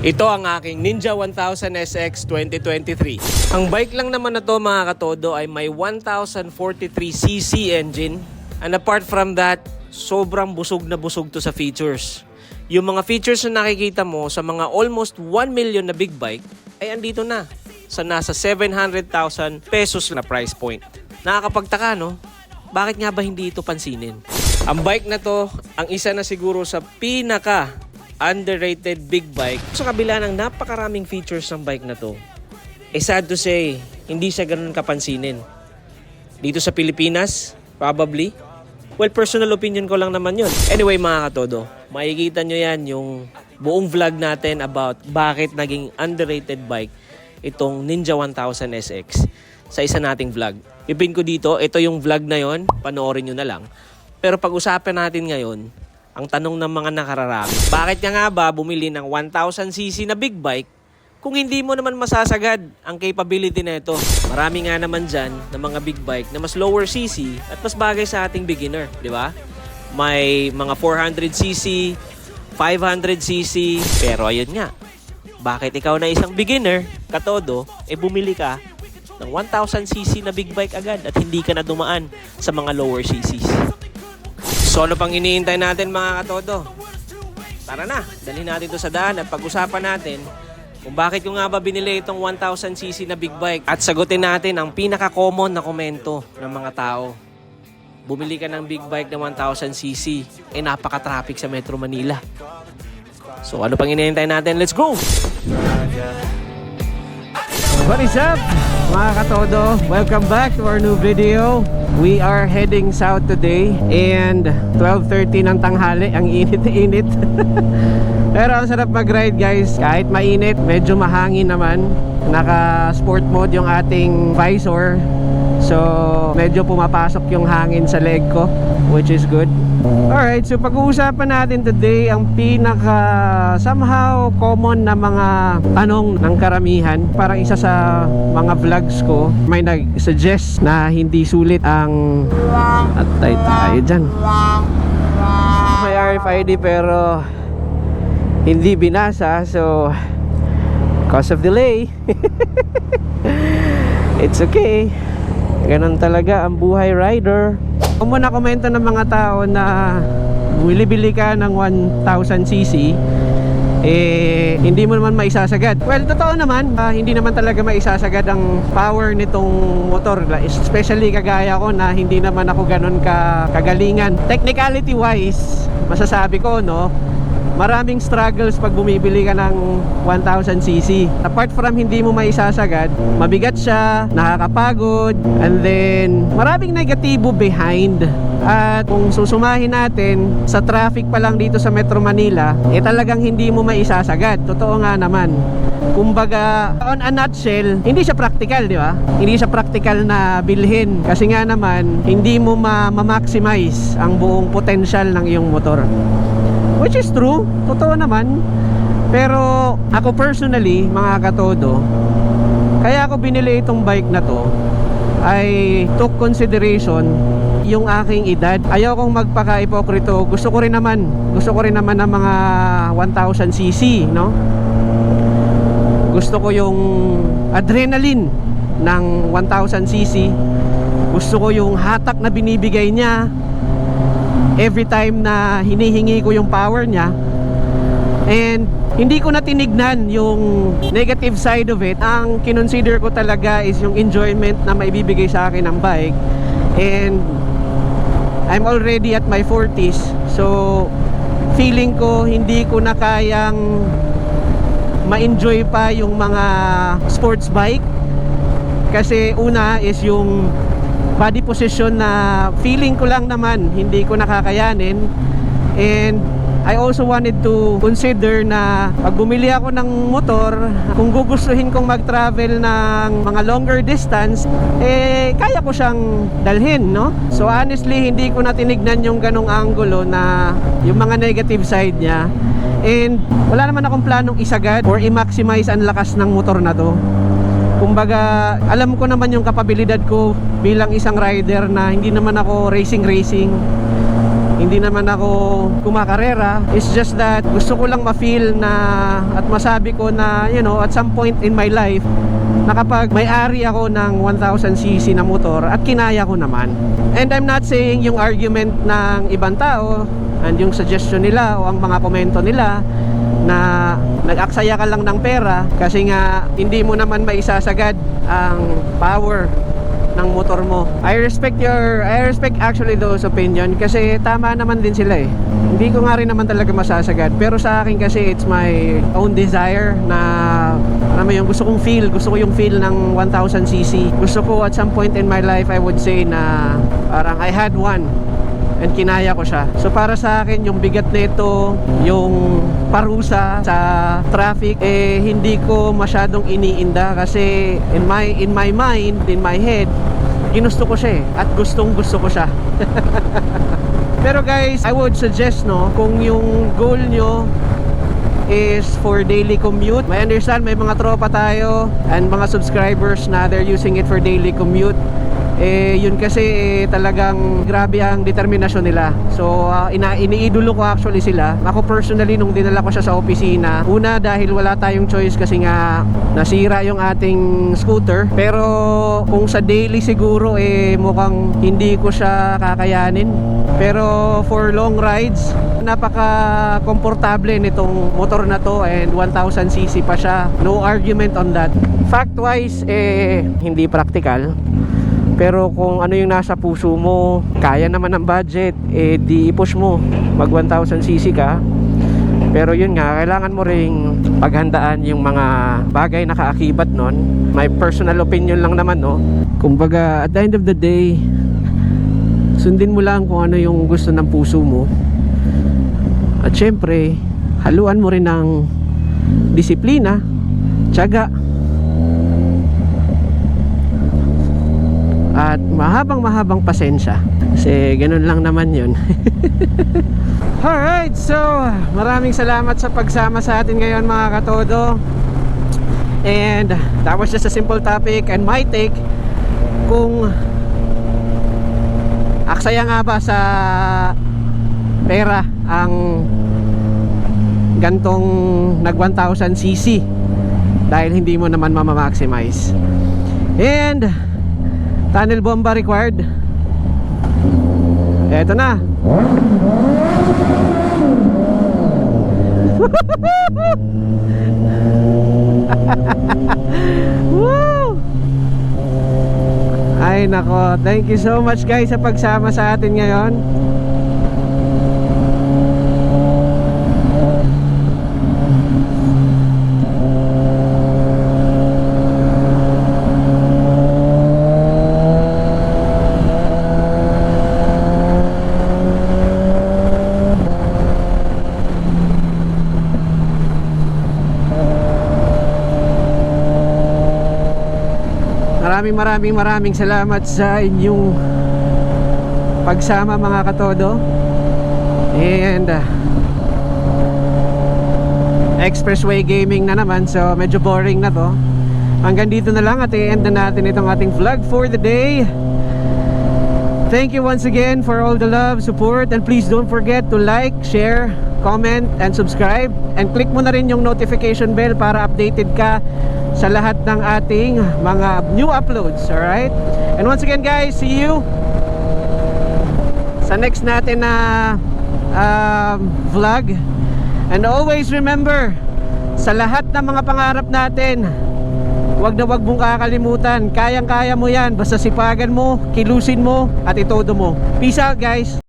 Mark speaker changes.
Speaker 1: Ito ang aking Ninja 1000 SX 2023. Ang bike lang naman na to mga katodo ay may 1043cc engine. And apart from that, sobrang busog na busog to sa features. Yung mga features na nakikita mo sa mga almost 1 million na big bike ay andito na sa nasa 700,000 pesos na price point. Nakakapagtaka no? Bakit nga ba hindi ito pansinin? Ang bike na to, ang isa na siguro sa pinaka underrated big bike. Sa kabila ng napakaraming features ng bike na to, sad to say, hindi siya ganun kapansinin. Dito sa Pilipinas, probably. Well, personal opinion ko lang naman yun. Anyway mga katodo, makikita nyo yan yung buong vlog natin about bakit naging underrated bike itong Ninja 1000 SX sa isa nating vlog. Ipin ko dito, ito yung vlog na yon, panoorin nyo na lang. Pero pag-usapan natin ngayon, ang tanong ng mga nakararami, bakit nga ba bumili ng 1000cc na big bike kung hindi mo naman masasagad ang capability na ito? Marami nga naman dyan na mga big bike na mas lower cc at mas bagay sa ating beginner, di ba? May mga 400cc, 500cc, pero ayun nga, bakit ikaw na isang beginner, katodo, bumili ka ng 1000cc na big bike agad at hindi ka na dumaan sa mga lower cc's? So ano pang iniintay natin mga katodo? Tara na, dalhin natin ito sa daan at pag-usapan natin kung bakit ko nga ba binili itong 1000cc na big bike at sagutin natin ang pinaka-common na komento ng mga tao. Bumili ka ng big bike na 1000cc, napaka-traffic sa Metro Manila. So ano pang iniintay natin? Let's go!
Speaker 2: What is up mga katodo? Welcome back to our new video. We are heading south today and 12:30 ng tanghali. Ang init-init. Pero ang sarap mag-ride guys. Kahit mainit, medyo mahangin naman. Naka-sport mode yung ating visor. So medyo pumapasok yung hangin sa leg ko, which is good. Alright, so pag-uusapan natin today ang pinaka somehow common na mga tanong ng karamihan. Parang isa sa mga vlogs ko, may nag-suggest na hindi sulit ang atay tayo dyan. May RFID pero hindi binasa, so cause of delay. It's okay. Ganun talaga ang buhay rider. Kung muna komento ng mga tao na bili ka ng 1000cc, hindi mo naman maisasagad. Well, totoo naman, hindi naman talaga maisasagad ang power nitong motor. Especially kagaya ko na hindi naman ako ganun kagalingan. Technicality wise, masasabi ko, no, maraming struggles pag bumibili ka ng 1000cc. Apart from hindi mo maisasagad, mabigat siya, nakakapagod, and then maraming negatibo behind. At kung susumahin natin, sa traffic pa lang dito sa Metro Manila, talagang hindi mo maisasagad. Totoo nga naman. Kumbaga, on a nutshell, hindi siya practical, di ba? Hindi siya practical na bilhin. Kasi nga naman, hindi mo ma-maximize ang buong potential ng iyong motor. Which is true, totoo naman. Pero ako personally, mga katodo, kaya ako binili itong bike na to, I took consideration yung aking edad. Ayaw kong magpaka-ipokrito. Gusto ko rin naman ng mga 1000cc, no? Gusto ko yung adrenaline ng 1000cc. Gusto ko yung hatak na binibigay niya every time na hinihingi ko yung power niya. And hindi ko na tinignan yung negative side of it. Ang kinonsider ko talaga is yung enjoyment na maibibigay sa akin ng bike. And I'm already at my 40s, so feeling ko hindi ko na kayang ma-enjoy pa yung mga sports bike. Kasi una is yung body position na feeling ko lang naman hindi ko nakakayanin. And I also wanted to consider na pag bumili ako ng motor, kung gugustuhin kong mag-travel ng mga longer distance, kaya ko siyang dalhin, no? So honestly, hindi ko na tinignan yung ganong angulo na yung mga negative side niya. And wala naman akong planong isagad or i-maximize ang lakas ng motor na to. Kumbaga, alam ko naman yung kapabilidad ko bilang isang rider na hindi naman ako racing. Hindi naman ako kumakarera. It's just that gusto ko lang ma-feel na at masabi ko na, you know, at some point in my life na kapag may-ari ako ng 1000cc na motor at kinaya ko naman. And I'm not saying yung argument ng ibang tao and yung suggestion nila o ang mga komento nila na nag-aksaya ka lang ng pera kasi nga hindi mo naman maisasagad ang power ng motor mo. I respect actually those opinion kasi tama naman din sila eh. Hindi ko nga rin naman talaga masasagad, pero sa akin kasi it's my own desire na alam mo yung gusto ko yung feel ng 1000cc. Gusto ko at some point in my life, I would say na parang I had one and kinaya ko siya. So para sa akin yung bigat nito, yung parusa sa traffic, eh hindi ko masyadong iniinda kasi in my mind, in my head, ginusto ko siya eh, at gustong gusto ko siya. Pero guys, I would suggest no, kung yung goal nyo is for daily commute, I understand may mga tropa tayo and mga subscribers na they're using it for daily commute. Eh yun kasi talagang grabe ang determinasyon nila. So iniidolo ko actually sila. Ako personally nung dinala ko siya sa opisina, una dahil wala tayong choice kasi nga nasira yung ating scooter. Pero kung sa daily siguro eh mukhang hindi ko siya kakayanin. Pero for long rides, napaka komportable nitong motor na to and 1000cc pa siya. No argument on that. Fact wise eh hindi practical. Pero kung ano yung nasa puso mo, kaya naman ng budget, eh di i-push mo, mag 1000cc ka. Pero yun nga, kailangan mo ring paghandaan yung mga bagay na kaakibat nun. My personal opinion lang naman, no. Kumbaga, at the end of the day, sundin mo lang kung ano yung gusto ng puso mo. At syempre, haluan mo rin ng disiplina, tiyaga, at mahabang pasensya kasi ganun lang naman yun. Alright, so maraming salamat sa pagsama sa atin ngayon mga katodo. And that was just a simple topic and my take kung aksaya nga ba sa pera ang gantong nag 1000cc dahil hindi mo naman mamamaximize. And tunnel bomba required. Eto na. Woo! Ay nako, thank you so much guys sa pagsama sa atin ngayon. Maraming salamat sa inyong pagsama mga katodo. And expressway gaming na naman, so medyo boring na to. Hanggang dito na lang at i-end na natin itong ating vlog for the day. Thank you once again for all the love, support, and please don't forget to like, share, comment, and subscribe. And click mo na rin yung notification bell para updated ka sa lahat ng ating mga new uploads. Alright? And once again guys, see you sa next natin na vlog. And always remember, sa lahat ng mga pangarap natin, wag na wag mong kakalimutan, kayang kaya mo yan, basta sipagan mo, kilusin mo at itodo mo. Peace out guys.